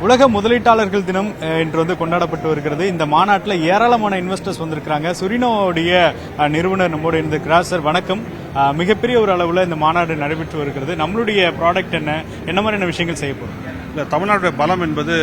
உலக முதலீட்டாளர்கள் தினம் இன்று வந்து கொண்டாடப்பட்டு வருகிறது. இந்த மாநாட்டில் ஏராளமான இன்வெஸ்டர்ஸ் வந்திருக்கிறாங்க. சுரினோவுடைய நிறுவனர் நம்மோடு இருந்திருக்கிறார். சார் வணக்கம். மிகப்பெரிய ஒரு அளவில் இந்த மாநாடு நடைபெற்று வருகிறது. நம்மளுடைய ப்ராடக்ட் என்ன மாதிரியான விஷயங்கள் செய்ய போறோம்? இல்லை, தமிழ்நாட்டுடைய பலம் என்பது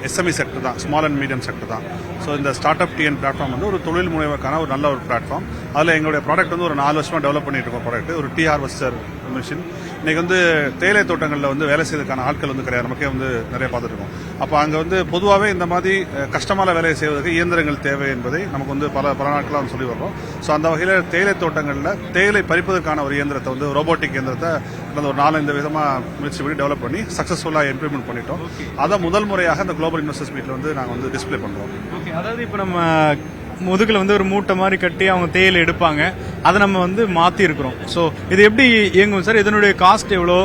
எஸ்எம்இ செக்டர் தான், ஸ்மால் அண்ட் மீடியம் செக்டர் தான். ஸோ இந்த ஸ்டார்ட் அப் டிஎன் பிளாட்ஃபார்ம் வந்து ஒரு தொழில் முனைவருக்கான ஒரு நல்ல ஒரு பிளாட்ஃபார்ம். அதில் எங்களுடைய ப்ராடக்ட் வந்து ஒரு 4 வருஷமாக டெவலப் பண்ணிட்டு இருக்கோம். ப்ராடக்ட் ஒரு டீ ஹார்வெஸ்டர் மிஷின். இன்னைக்கு வந்து தேயிலை தோட்டங்களில் வந்து வேலை செய்வதற்கான ஆட்கள் வந்து கிடையாது, நமக்கே வந்து நிறைய பார்த்துருக்கோம். அப்போ அங்கே வந்து பொதுவாகவே இந்த மாதிரி கஷ்டமான வேலையை செய்வதற்கு இயந்திரங்கள் தேவை என்பதை நமக்கு வந்து பல நாட்களாக வந்து சொல்லி வர்றோம். ஸோ அந்த வகையில் தேயிலை தோட்டங்களில் தேயிலை பறிப்பதற்கான ஒரு இயந்திரத்தை வந்து ரோபோட்டிக் இயந்திரத்தை கடந்த ஒரு 4-5 விதமாக முயற்சி பண்ணி டெவலப் பண்ணி சக்ஸஸ்ஃபுல்லாக இம்ப்ளிமெண்ட் பண்ணிட்டோம். அதை முதல் முறையாக இந்த குளோபல் இன்வெஸ்டர்ஸ் மீட்டில் வந்து நாங்கள் வந்து டிஸ்பிளே பண்ணுறோம். அதாவது இப்போ நம்ம முதுகில் வந்து ஒரு மூட்டை மாதிரி கட்டி அவங்க தேயிலை எடுப்பாங்க, அதை நம்ம வந்து மாற்றி இருக்கிறோம். ஸோ இது எப்படி இயங்கும் சார்? இதனுடைய காஸ்ட் எவ்வளோ?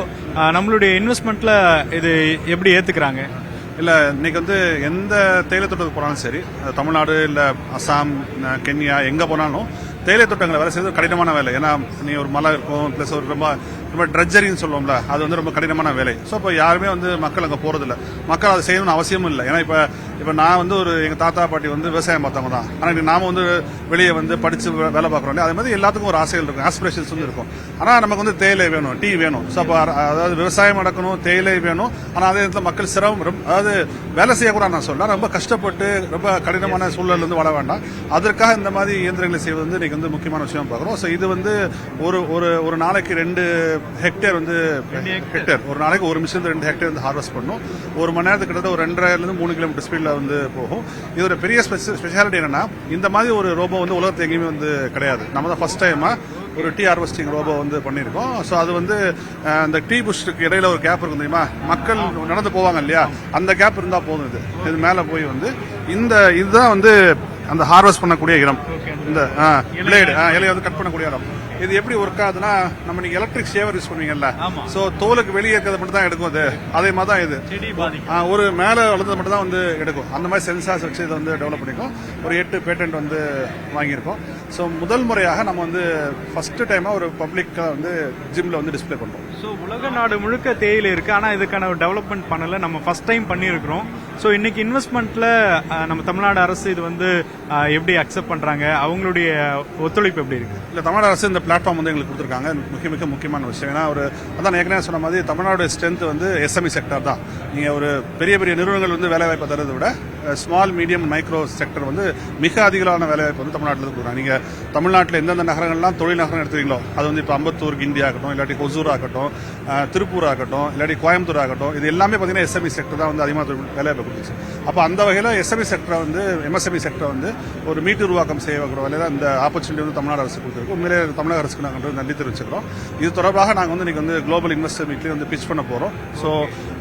நம்மளுடைய இன்வெஸ்ட்மெண்ட்ல இது எப்படி ஏற்றுக்கிறாங்க? இல்லை, இன்னைக்கு வந்து எந்த தேயிலை தோட்டத்துக்கு போனாலும் சரி, தமிழ்நாடு இல்லை அசாம், கென்யா, எங்கே போனாலும் தேயிலை தோட்டங்களை வேலை செய்வது கடினமான வேலை. ஏன்னா நீ ஒரு மலை இருக்கும், ப்ளஸ் ஒரு ரொம்ப ட்ரெஜரின்னு சொல்லுவோம்ல, அது வந்து ரொம்ப கடினமான வேலை. ஸோ இப்போ யாருமே வந்து மக்கள் அங்கே போகிறதில்ல. மக்கள் அதை செய்யணும்னு அவசியமும் இல்லை. ஏன்னா இப்போ நான் வந்து எங்கள் தாத்தா பாட்டி வந்து விவசாயம் பார்த்தவங்க தான். ஆனால் நாம வந்து வெளியே வந்து படித்து வேலை பார்க்குறோம் இல்லையா, அதே மாதிரி எல்லாத்துக்கும் ஒரு ஆசைகள் இருக்கும், ஆஸ்பிரேஷன்ஸ் வந்து இருக்கும். ஆனால் நமக்கு வந்து தேயிலை வேணும், டீ வேணும். ஸோ அப்போ அதாவது விவசாயம் நடக்கணும், தேயிலை வேணும். ஆனால் அதே நேரத்தில் மக்கள் சிரமம், அதாவது வேலை செய்யக்கூடாது நான் சொல்ல, ரொம்ப கஷ்டப்பட்டு ரொம்ப கடினமான சூழல் வந்து வாழ வேண்டாம். அதற்காக இந்த மாதிரி இயந்திரங்களை செய்வது வந்து இன்னைக்கு வந்து முக்கியமான விஷயம் பார்க்குறோம். ஸோ இது வந்து ஒரு நாளைக்கு 2 ஹெக்டேர் வந்து ஒரு நாளைக்கு ஒரு மிஷின் 2 ஹெக்டேர் வந்து ஹார்வெஸ்ட் பண்ணும். ஒரு மணி நேரத்துக்கு கிட்ட ஒரு 2.5 to 3 கிலோமீட்டர் ஸ்பீட்ல வந்து போகும். இதோட பெரிய ஸ்பெஷாலிட்டி என்னன்னா, இந்த மாதிரி ஒரு ரோபோ வந்து உலகத்துல எங்கேயுமே வந்து கிடையாது. நம்ம தான் ஃபர்ஸ்ட் டைமா ஒரு டீ ஹார்வெஸ்டிங் ரோபோ வந்து பண்ணியிருக்கோம். ஸோ அது வந்து அந்த டீ புஷ்க்கு இடையில ஒரு கேப் இருக்கும் தெரியுமா, மக்கள் நடந்து போவாங்க இல்லையா, அந்த கேப் இருந்தா போதும். இது மேல போய் வந்து இதுதான் வந்து அந்த ஹார்வெஸ்ட் பண்ணக்கூடிய இடம். இந்த பிளேடு இலையை வந்து கட் பண்ணக்கூடிய இடம். இது எப்படி ஒர்க் ஆகுதுன்னா, நம்ம நீங்க எலக்ட்ரிக் ஷேவர் யூஸ் பண்ணுவீங்கல்ல, சோ தோலுக்கு வெளியே இருக்கிறது மட்டும் தான் எடுக்கும். அதே மாதிரி தான் இது ஒரு மேல வளர்ந்தது மட்டும் தான் வந்து எடுக்கும். அந்த மாதிரி சென்சார்ஸ் வச்சு இதை வந்து டெவலப் பண்ணிருக்கோம். ஒரு 8 பேட்டன்ட் வந்து வாங்கியிருக்கோம். ஸோ முதல் முறையாக நம்ம வந்து ஃபர்ஸ்ட் டைமா ஒரு பப்ளிக் வந்து ஜிம்ல வந்து டிஸ்பிளே பண்றோம். ஸோ உலக நாடு முழுக்க தேயிலை இருக்கு, ஆனா இதுக்கான டெவலப்மெண்ட் பண்ணல, நம்ம ஃபர்ஸ்ட் டைம் பண்ணியிருக்கிறோம். ஸோ இன்னைக்கு இன்வெஸ்ட்மெண்ட்ல நம்ம தமிழ்நாடு அரசு இது வந்து எப்படி அக்செப்ட் பண்றாங்க, அவங்களுடைய ஒத்துழைப்பு எப்படி இருக்கு? இல்ல, தமிழ்நாடு அரசு இந்த பிளாட்ஃபார்ம் வந்து எங்களுக்கு கொடுத்துருக்காங்க. மிக முக்கியமான விஷயம். ஏன்னா அதான் ஏற்கனவே சொன்ன மாதிரி தமிழ்நாடு ஸ்ட்ரென்த் வந்து எஸ்எம்இ செக்டர் தான். நீங்க ஒரு பெரிய நிறுவனங்கள் வந்து வேலைவாய்ப்பு தரதை விட ஸ்மால் மீடியம் மைக்ரோ செக்டர் வந்து மிக அதிகமான வேலைவாய்ப்பு வந்து தமிழ்நாட்டில் கொடுக்குறாங்க. நீங்க தமிழ்நாட்டில் எந்தெந்த நகரங்கள்லாம் தொழில் நகரம் எடுத்துறீங்களோ, அது வந்து இப்போ அம்பத்தூர், கிண்டி ஆகட்டும், இல்லாட்டி ஹொசூர் ஆகட்டும், திருப்பூர் ஆகட்டும், இல்லாட்டி கோயம்புத்தூர் ஆகட்டும், இது எல்லாமே பார்த்தீங்கன்னா எஸ்எம்இ செக்டர் தான் வந்து அதிகமாக வேலைவாய்ப்பு கொடுத்துச்சு. அப்போ அந்த வகையில் எஸ்எம்இ செக்டர் வந்து எம்எஸ்எம்இ செக்டர் வந்து ஒரு மீட்டு உருவாக்கம் செய்யக்கூடிய வகையில் இந்த ஆப்பர்ச்சுனிட்டி வந்து தமிழ்நாடு அரசு கொடுத்துருக்கு. உண்மையிலே தமிழக அரசுக்கு நாங்கள் நன்றி தெரிவிச்சுக்கிறோம். இது தொடர்பாக நாங்கள் வந்து இன்னைக்கு வந்து குளோபல் இன்வெஸ்டர் மீட்லேயே வந்து பிச் பண்ண போகிறோம். ஸோ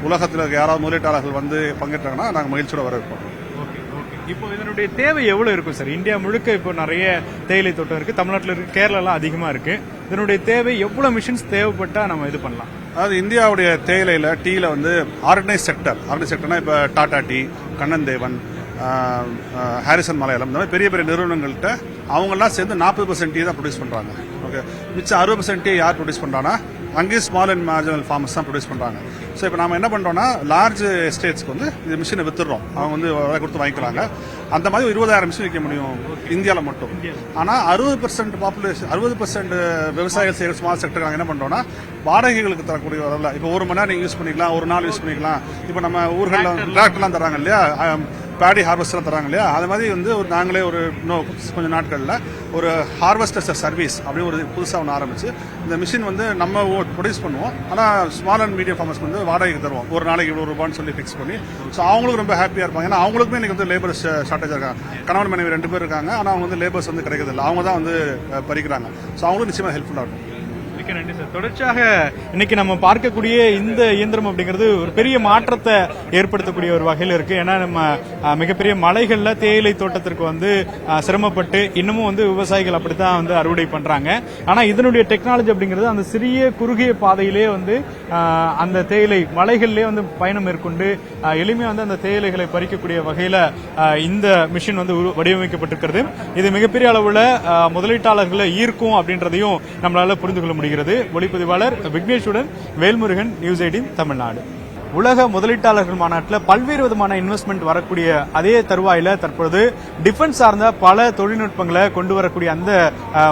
உலகத்தில் யாராவது முதலீட்டாளர்கள் வந்து பங்கேற்றாங்கன்னா நாங்கள் மகிழ்ச்சியோட வரவேற்போம். இப்போ இதனுடைய தேவை எவ்வளவு இருக்கும் சார்? இந்தியா முழுக்க இப்போ நிறைய தேயிலை தோட்டம் இருக்கு, தமிழ்நாட்டில் இருக்கு, கேரளாலாம் அதிகமா இருக்கு. இதனுடைய தேவை எவ்வளவு மிஷின்ஸ் தேவைப்பட்டா நம்ம இது பண்ணலாம்? அதாவது இந்தியாவுடைய தேயிலையில் டீல வந்து ஆர்கனைஸ் செக்டர்னா இப்போ டாடா டீ, கண்ணன் தேவன், ஹாரிசன் மலையாளம், இந்த மாதிரி பெரிய நிறுவனங்கள்கிட்ட அவங்கெல்லாம் சேர்ந்து 40% டீ தான் ப்ரொடியூஸ் பண்றாங்க. ஓகே, மிச்சம் 60% டீ யார் ப்ரொடியூஸ் பண்றாங்கன்னா அங்கேயும் ஸ்மால் அண்ட் மார்ஜினல் ஃபார்மர்ஸ் தான் ப்ரொடியூஸ் பண்றாங்க. ஸோ இப்போ நம்ம என்ன பண்றோம்னா, லார்ஜ் எஸ்டேட்ஸ்க்கு வந்து இந்த மிஷினை வித்துடுறோம். அவங்க வந்து விலை கொடுத்து வாங்கிக்கிறாங்க. அந்த மாதிரி 20,000 மிஷின் விற்க முடியும் இந்தியாவில் மட்டும். ஆனால் 60% பாப்புலேஷன், 60% விவசாயிகள் செய்கிற ஸ்மால் செக்டர் நாங்கள் என்ன பண்றோம்னா, வாடகைகளுக்கு தரக்கூடிய வரல. இப்போ ஒரு மணி நேரம் நீங்கள் யூஸ் பண்ணிக்கலாம், ஒரு நாள் யூஸ் பண்ணிக்கலாம். இப்போ நம்ம ஊர்களில் டிராக்டர்லாம் தராங்க இல்லையா, பேடி ஹார்வெஸ்டர் தராங்க இல்லையா, அது மாதிரி வந்து நாங்களே கொஞ்சம் நாட்களில் ஒரு ஹார்வெஸ்டர்ஸ் சர்வீஸ் அப்படி ஒரு புதுசாக ஒன்று ஆரம்பிச்சு இந்த மிஷின் வந்து நம்ம ப்ரொடியூஸ் பண்ணுவோம். ஆனால் ஸ்மால் அண்ட் மீடியம் ஃபார்மர்ஸ்க்கு வந்து வாடகைக்கு தருவோம். ஒரு நாளைக்கு இவ்வளோ ரூபான்னு சொல்லி ஃபிக்ஸ் பண்ணி. ஸோ அவங்களுக்கு ரொம்ப ஹாப்பியாக இருப்பாங்க. ஏன்னா அவங்களுக்குமே இன்னைக்கு வந்து லேபர் ஷார்ட்டேஜ் இருக்காங்க. கணவன் மனைவி 2 பேர் இருக்காங்க, ஆனால் அவங்க வந்து லேபர்ஸ் வந்து கிடைக்கிறதில்ல, அவங்க தான் வந்து பறிக்கிறாங்க. ஸோ அவங்களும் நிச்சயமாக ஹெல்ப்ஃபுல்லாக இருக்கும். நன்றி சார். தொடர்ச்சியாக இன்னைக்கு நம்ம பார்க்கக்கூடிய இந்த இயந்திரம் அப்படிங்கிறது ஒரு பெரிய மாற்றத்தை ஏற்படுத்தக்கூடிய ஒரு வகையில் இருக்கு. ஏன்னா நம்ம மிகப்பெரிய மலைகள்ல தேயிலை தோட்டத்திற்கு வந்து சிரமப்பட்டு இன்னமும் வந்து விவசாயிகள் அப்படித்தான் வந்து அறுவடை பண்றாங்க. ஆனா இதனுடைய டெக்னாலஜி அப்படிங்கிறது அந்த சிறிய குறுகிய பாதையிலே வந்து அந்த தேயிலை மலைகள்லேயே வந்து பயணம் மேற்கொண்டு எளிமையா வந்து அந்த தேயிலைகளை பறிக்கக்கூடிய வகையில இந்த மிஷின் வந்து வடிவமைக்கப்பட்டிருக்கிறது. இது மிகப்பெரிய அளவுல முதலீட்டாளர்களை ஈர்க்கும் அப்படின்றதையும் நம்மளால புரிந்து கொள்ள முடிகிறது. ஒளிப்பதிவாளர் விக்னேஷுடன் வேல்முருகன், நியூஸ் 18 தமிழ்நாடு. உலக முதலீட்டாளர்கள் மாநாட்டில் பல்வேறு விதமான இன்வெஸ்ட்மெண்ட் வரக்கூடிய அதே தருவாயில தற்போது டிஃபென்ஸ் சார்ந்த பல தொழில்நுட்பங்களை கொண்டு வரக்கூடிய அந்த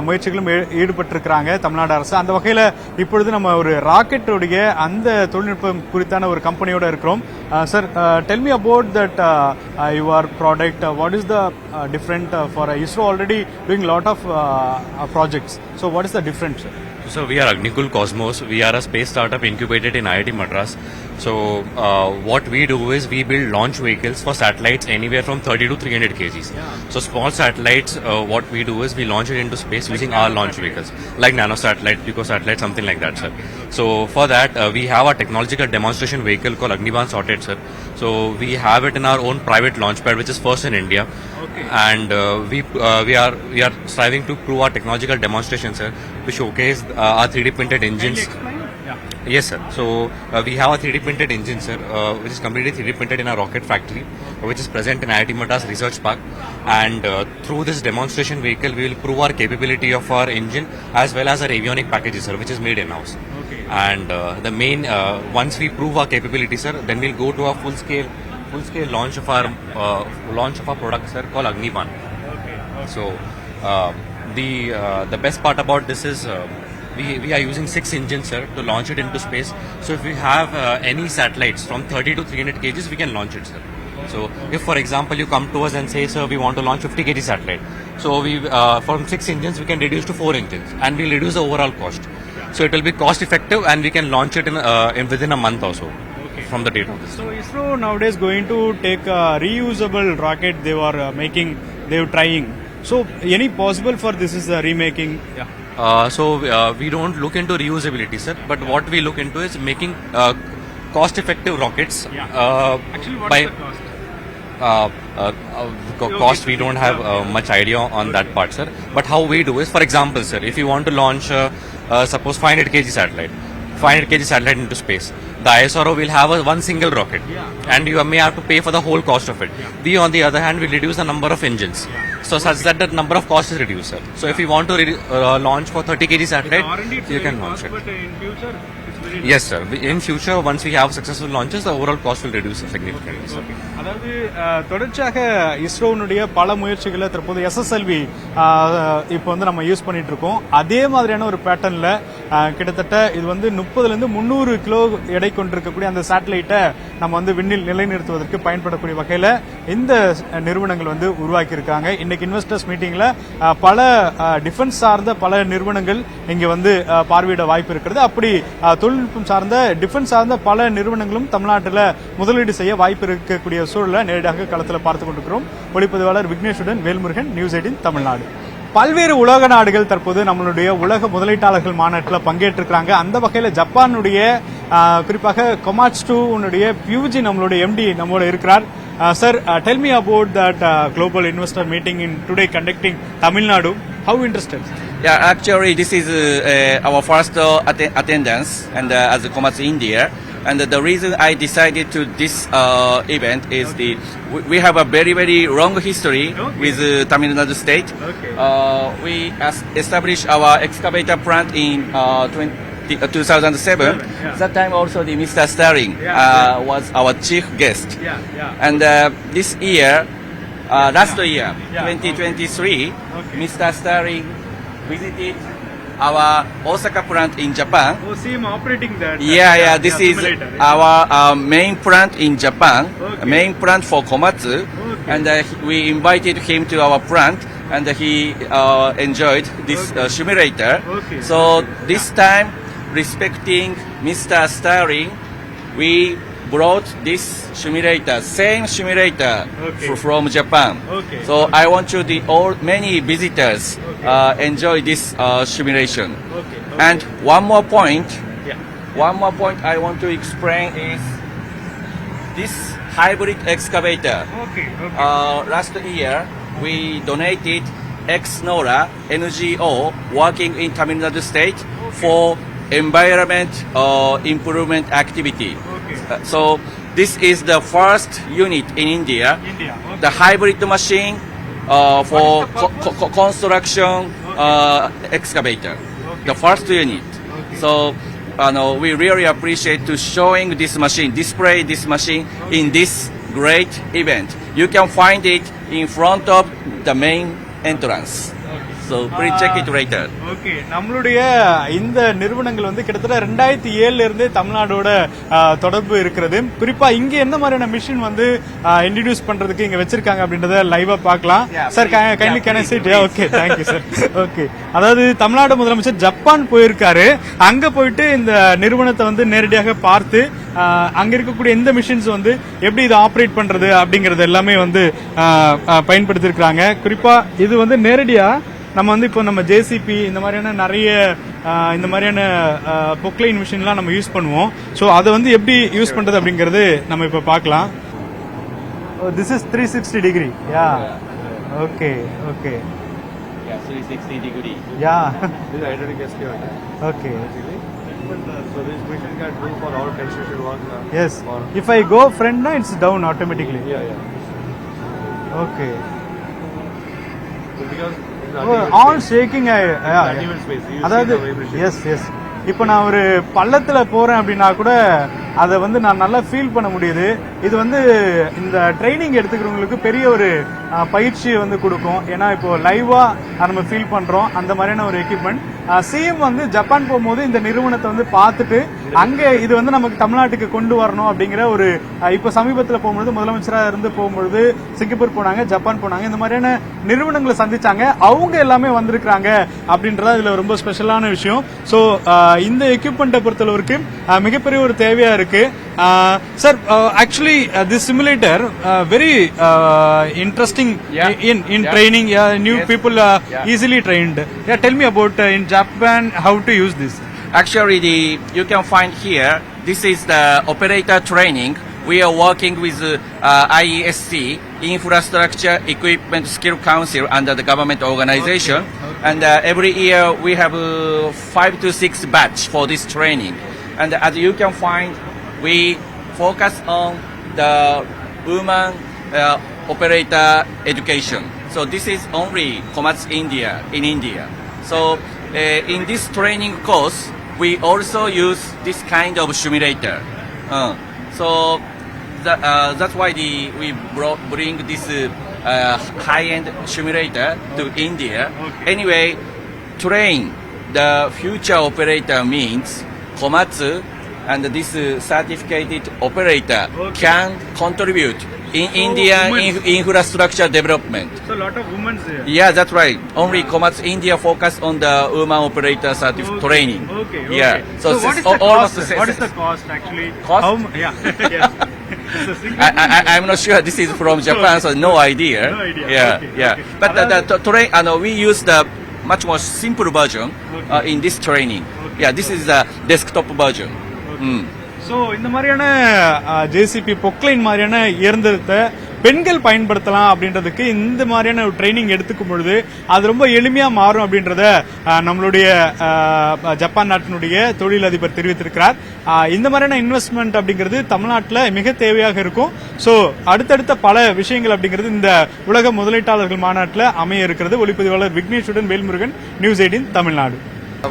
முயற்சிகளும் ஈடுபட்டிருக்கிறாங்க தமிழ்நாடு அரசு. அந்த வகையில இப்பொழுது நம்ம ஒரு ராக்கெட்டுடைய அந்த தொழில்நுட்பம் குறித்தான ஒரு கம்பெனியோட இருக்கிறோம். Sir, tell me about that your product. What is the different for ISRO already doing lot of projects. So what is the difference? So we are Agnikul Cosmos. We are a space startup incubated in IIT Madras. So what we do is we build launch vehicles for satellites anywhere from 30 to 300 kgs. So small satellites, what we do is we launch it into space using our launch vehicles, like nano satellite, pico satellite, something like that, sir. So for that we have a technological demonstration vehicle called Agniban Sorted, sir. So we have it in our own private launch pad, which is first in India. Okay. And we are striving to prove our technological demonstration, sir, to showcase our 3D printed engines. Can you explain? Yeah. Yes, sir. So we have a 3D printed engine, sir, which is completely 3D printed in our rocket factory, which is present in IIT Madras Research Park. And through this demonstration vehicle, we will prove our capability of our engine as well as our avionic packages, sir, which is made in-house. Okay. And the main once we prove our capability, sir, then we'll go to a full scale launch of our product, sir, called Agniban. Okay. So the best part about this is we are using 6 engines, sir, to launch it into space. So if we have any satellites from 30 to 300 kgs, we can launch it, sir. So if, for example, you come to us and say, sir, we want to launch 50 kg satellite, so we from 6 engines we can reduce to 4 engines, and we'll reduce the overall cost. So it will be cost effective, and we can launch it in within a month or so from the date of this. So ISRO nowadays going to take a reusable rocket they were making, they were trying. So any possible for this is remaking? Yeah. So we don't look into reusability, sir, but what we look into is making cost-effective rockets. Yeah. Actually, what is the cost? Cost, we don't have much idea on that part, sir. But how we do is, for example, sir, if you want to launch, suppose 500 kg satellite into space, the ISRO will have one single rocket, and you may have to pay for the whole cost of it. We, on the other hand, will reduce the number of engines, so such that the number of cost is reduced, sir. So if you want to launch for 30 kg satellite, you can launch it. But in future, it's very Yes, sir. In future, once we have successful launches, the overall cost will reduce significantly, sir. அதாவது தொடர்ச்சியாக இஸ்ரோனுடைய பல முயற்சிகளை தற்போது SSLV இப்போ வந்து நம்ம use பண்ணிட்டு இருக்கோம். அதே மாதிரியான ஒரு பேட்டர்ன்ல கிட்டத்தட்ட இது வந்து 30 to 300 கிலோ எடை கொண்டிருக்கக்கூடிய அந்த சேட்டலைட்டை நம்ம வந்து விண்ணில் நிலைநிறுத்துவதற்கு பயன்படக்கூடிய வகையில இந்த நிறுவனங்கள் வந்து உருவாக்கி இருக்காங்க. இன்னைக்கு இன்வெஸ்டர்ஸ் மீட்டிங்ல பல டிஃபென்ஸ் சார்ந்த பல நிறுவனங்கள் இங்க வந்து பார்வையிட வாய்ப்பு இருக்கிறது. அப்படி தொழில்நுட்பம் சார்ந்த டிஃபென்ஸ் சார்ந்த பல நிறுவனங்களும் தமிழ்நாட்டில் முதலீடு செய்ய வாய்ப்பு இருக்கக்கூடிய சூழலை நேரடியாக களத்தில் பார்த்துக் கொண்டிருக்கிறோம். ஒளிப்பதிவாளர் விக்னேஷுடன் வேல்முருகன், நியூஸ் 18 தமிழ்நாடு. பல்வேறு உலக நாடுகள் தற்போது நம்மளுடைய உலக முதலீட்டாளர்கள் மாநாட்டில் பங்கேற்றிருக்கிறாங்க. அந்த வகையில ஜப்பானுடைய குறிப்பாக கொமாட்சு பியூஜி நம்மளுடைய எம்டி நம்மளோட இருக்கிறார். Sir, tell me about that global investor meeting in today conducting Tamil Nadu. How interested? Yeah, actually, this is our first attendance, and as Komatsu India. And the reason I decided to this event is we have a very long history with Tamil Nadu state. We established our excavator plant in 2007. That time also the Mr. Starling was our chief guest. And this year, last year, 2023, Mr. Starling visited our Osaka plant in Japan. Oh, see him operating that. This is our main plant in Japan, main plant for Komatsu. And we invited him to our plant, and he enjoyed this simulator. So this time, respecting Mr. Starling, we brought this simulator, same simulator from Japan. So I want you many visitors enjoy this simulation. And one more point I want to explain is this hybrid excavator. Last year we donated ex-NORA NGO working in Tamil Nadu state for environment improvement activity. So this is the first unit in India. The hybrid machine for construction excavator. The first unit. So we really appreciate to showing this machine, display this machine in this great event. You can find it in front of the main entrance. So please check it later. Okay, நம்மளுடைய இந்த நிறுவனங்கள் வந்து கிட்டத்தட்ட 2007 இருந்தே தமிழ்நாடோட தொடர்பு இருக்கிறது. குறிப்பா இங்க என்ன மாதிரியான மிஷின் வந்து இன்ட்ரோடியூஸ் பண்றதுக்கு இங்க வச்சிருக்காங்க அப்படின்றத லைவா பார்க்கலாம். Sir kindly can I sit? Okay, thank you sir. Okay, அதாவது தமிழ்நாடு முதலமைச்சர் ஜப்பான் போயிருக்காரு. அங்க போயிட்டு இந்த நிறுவனத்தை வந்து நேரடியாக பார்த்து அங்க இருக்கக்கூடிய எந்த மிஷின்ஸ் வந்து எப்படி இதை ஆப்ரேட் பண்றது அப்படிங்கறது எல்லாமே வந்து பயன்படுத்தி இருக்காங்க. குறிப்பா இது வந்து நேரடியா நம்ம வந்து இப்போ நம்ம ஜேசிபி இந்த மாதிரியான நிறைய இந்த மாதிரியான பொக்லைன் மிஷின்லாம் நம்ம யூஸ் பண்ணுவோம். ஸோ அதை வந்து எப்படி யூஸ் பண்றது அப்படிங்கறது நம்ம இப்போ பார்க்கலாம். This is 360 degree. Ya, okay okay. Yeah, 360 degree. Ya, This is hydraulic excavator. Okay. So this machine can do for all construction work. Yes, if I go front it's down automatically. Yeah. Okay. So because all shaking. uneven space. You அதாவது see the vibration. Yes இப்போ நான் ஒரு பள்ளத்துல போறேன் அப்படின்னா கூட அதை வந்து நான் நல்லா ஃபீல் பண்ண முடியுது. இது வந்து இந்த ட்ரைனிங் எடுத்துக்கிறவங்களுக்கு பெரிய ஒரு பயிற்சியை வந்து கொடுக்கும். ஏன்னா இப்போ லைவா நம்ம ஃபீல் பண்றோம் அந்த மாதிரியான ஒரு எக்யூப்மெண்ட். சிஎம் வந்து ஜப்பான் போகும்போது இந்த நிறுவனத்தை வந்து பார்த்துட்டு அங்க இது வந்து நமக்கு தமிழ்நாட்டுக்கு கொண்டு வரணும் அப்படிங்கிற ஒரு இப்போ சமீபத்தில் போகும்போது முதலமைச்சராக இருந்து போகும்பொழுது சிங்கப்பூர் போனாங்க, ஜப்பான் போனாங்க, இந்த மாதிரியான நிறுவனங்களை சந்திச்சாங்க. அவங்க எல்லாமே வந்திருக்கிறாங்க அப்படின்றத இதுல ரொம்ப ஸ்பெஷலான விஷயம். ஸோ இந்த எக்யூப்மெண்ட்டை பொறுத்தளவுக்கு மிகப்பெரிய ஒரு தேவையா இருக்கு. Sir, actually this simulator very interesting in training. New people easily trained. Tell me about in Japan how to use this. Actually, you can find here, this is the operator training. We are working with IESC, Infrastructure Equipment Skill Council, under the government organization. Okay. And every year we have 5 to 6 batch for this training. And as you can find, we focus on the woman operator education. So this is only Komatsu India in India. So in this training course, we also use this kind of simulator. So that's why we bring this high-end simulator to India. Okay. Anyway, train the future operator means Komatsu and this certificated operator can contribute in India infrastructure development. So a lot of women there. Yeah, that's right. Only Komatsu India focus on the woman operator training. Okay. Yeah. So what is the cost? What is the cost actually? Cost? Yeah. Yes. So I'm not sure. This is from Japan, so no idea. No idea. Yeah, Okay, yeah. okay. But we use the much more simple version in this training. Okay. Yeah, this is the desktop version. So இந்த மாதிரியான JCB Poclain மாதிரியான இயந்திரத்தை பெண்கள் பயன்படுத்தலாம் அப்படின்றதுக்கு இந்த மாதிரியான ஒரு ட்ரைனிங் எடுத்துக்கும் பொழுது அது ரொம்ப எளிமையா மாறும் அப்படின்றத நம்மளுடைய ஜப்பான் நாட்டினுடைய தொழிலதிபர் தெரிவித்திருக்கிறார். இந்த மாதிரியான இன்வெஸ்ட்மெண்ட் அப்படிங்கிறது தமிழ்நாட்டில் மிக தேவையாக இருக்கும். ஸோ அடுத்தடுத்த பல விஷயங்கள் அப்படிங்கிறது இந்த உலக முதலீட்டாளர்கள் மாநாட்டில் அமைய இருக்கிறது. ஒளிப்பதிவாளர் விக்னேஷுடன் வேல்முருகன், நியூஸ் 18 தமிழ்நாடு.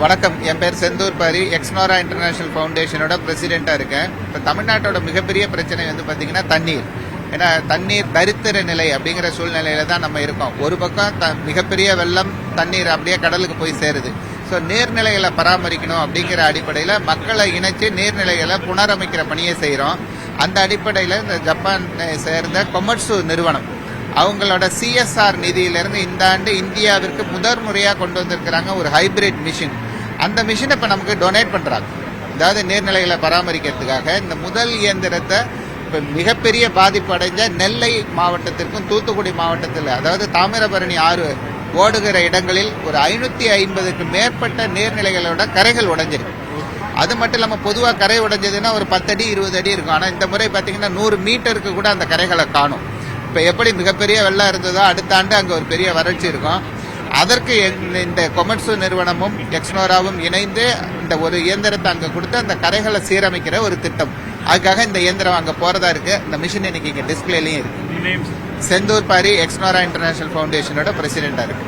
வணக்கம், என் பேர் செந்தூர் பாரி. எக்ஸ்னோரா இன்டர்நேஷனல் ஃபவுண்டேஷனோட பிரசிடென்ட்டாக இருக்கேன். இப்போ தமிழ்நாட்டோட மிகப்பெரிய பிரச்சனை வந்து பார்த்தீங்கன்னா தண்ணீர். ஏன்னா தண்ணீர் தரித்திர நிலை அப்படிங்கிற சூழ்நிலையில தான் நம்ம இருக்கோம். ஒரு பக்கம் மிகப்பெரிய வெள்ளம், தண்ணீர் அப்படியே கடலுக்கு போய் சேருது. ஸோ நீர்நிலைகளை பராமரிக்கணும் அப்படிங்கிற அடிப்படையில் மக்களை இணைச்சு நீர்நிலைகளை புனரமைக்கிற பணியை செய்கிறோம். அந்த அடிப்படையில் இந்த ஜப்பான் சேர்ந்த கொமட்சு நிறுவனம் அவங்களோட சிஎஸ்ஆர் நிதியிலிருந்து இந்த ஆண்டு இந்தியாவிற்கு முதல் முறையாக கொண்டு வந்திருக்கிறாங்க ஒரு ஹைபிரிட் மிஷின். அந்த மிஷினை இப்போ நமக்கு டொனேட் பண்ணுறாங்க. அதாவது நீர்நிலைகளை பராமரிக்கிறதுக்காக இந்த முதல் இயந்திரத்தை இப்போ மிகப்பெரிய பாதிப்பு அடைஞ்ச நெல்லை மாவட்டத்திற்கும் தூத்துக்குடி மாவட்டத்தில், அதாவது தாமிரபரணி ஆறு ஓடுகிற இடங்களில் ஒரு 550க்கு மேற்பட்ட நீர்நிலைகளோட கரைகள் உடைஞ்சிருக்கு. அது மட்டும் இல்லாமல் பொதுவாக கரை உடைஞ்சதுன்னா ஒரு 10 அடி 20 அடி இருக்கும். ஆனால் இந்த முறை பார்த்தீங்கன்னா 100 மீட்டருக்கு கூட அந்த கரைகளை காணும். இப்போ எப்படி மிகப்பெரிய வெள்ளம் இருந்ததோ அடுத்த ஆண்டு அங்கே ஒரு பெரிய வறட்சி இருக்கும். அதற்கு இந்த கொமட்சு நிறுவனமும் எக்ஸ்னோராவும் இணைந்து இந்த ஒரு இயந்திரத்தை அங்கே கொடுத்து அந்த கரைகளை சீரமைக்கிற ஒரு திட்டம். அதுக்காக இந்த இயந்திரம் அங்கே போறதா இருக்கு. இந்த மிஷின் இன்னைக்கு இங்கே டிஸ்பிளேலையும் இருக்கு. செந்தூர் பாரி, எக்ஸ்னோரா இன்டர்நேஷனல் ஃபவுண்டேஷனோட பிரசிடென்டா இருக்கு.